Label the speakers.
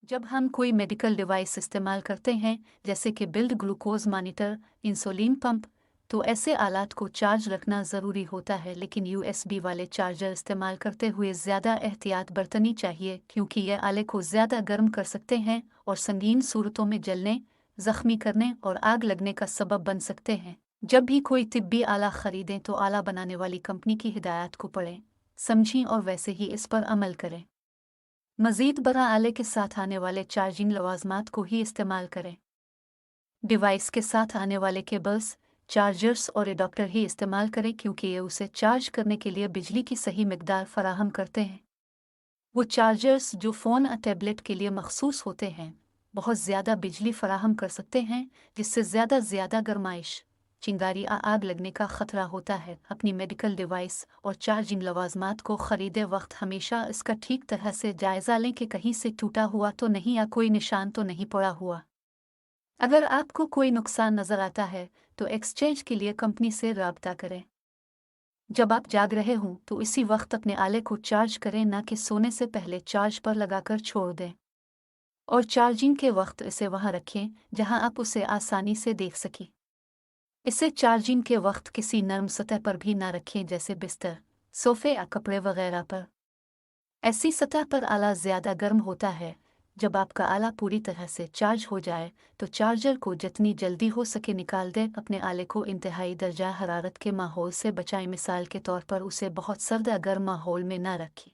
Speaker 1: जब हम कोई मेडिकल डिवाइस इस्तेमाल करते हैं, जैसे कि blood glucose monitor, insulin pump, तो ऐसे आलात को चार्ज रखना ज़रूरी होता है। लेकिन यूएसबी वाले चार्जर इस्तेमाल करते हुए ज़्यादा एहतियात बरतनी चाहिए, क्योंकि ये आले को ज़्यादा गर्म कर सकते हैं और संगीन सूरतों में जलने, ज़ख्मी करने और आग लगने का सबब बन सकते हैं। जब भी कोई तिब्बी आला खरीदें तो आला बनाने वाली कंपनी की हिदायत को पढ़ें, समझें और वैसे ही इस पर अमल करें। मज़ीद बड़ा आले के साथ आने वाले चार्जिंग लवाजमात को ही इस्तेमाल करें। डिवाइस के साथ आने वाले केबल्स, चार्जर्स और एडाप्टर ही इस्तेमाल करें, क्योंकि ये उसे चार्ज करने के लिए बिजली की सही मिकदार फराहम करते हैं। वो चार्जर्स जो फ़ोन या टैबलेट के लिए मखसूस होते हैं, बहुत ज़्यादा बिजली फराहम कर सकते हैं, जिससे ज़्यादा गरमाइश, चिंगारी या आग लगने का खतरा होता है। अपनी मेडिकल डिवाइस और चार्जिंग लवाजमात को ख़रीदे वक्त हमेशा इसका ठीक तरह से जायज़ा लें कि कहीं से टूटा हुआ तो नहीं या कोई निशान तो नहीं पड़ा हुआ। अगर आपको कोई नुकसान नज़र आता है तो एक्सचेंज के लिए कंपनी से राब्ता करें। जब आप जाग रहे हों तो इसी वक्त अपने आले को चार्ज करें, ना कि सोने से पहले चार्ज पर लगाकर छोड़ दें। और चार्जिंग के वक्त इसे वहां रखें जहां आप उसे आसानी से देख सकें। इसे चार्जिंग के वक्त किसी नर्म सतह पर भी ना रखें, जैसे बिस्तर, सोफे या कपड़े वगैरह पर। ऐसी सतह पर आला ज़्यादा गर्म होता है। जब आपका आला पूरी तरह से चार्ज हो जाए तो चार्जर को जितनी जल्दी हो सके निकाल दें। अपने आले को इंतहाई दर्जा हरारत के माहौल से बचाएं, मिसाल के तौर पर उसे बहुत सर्द या गर्म माहौल में ना रखें।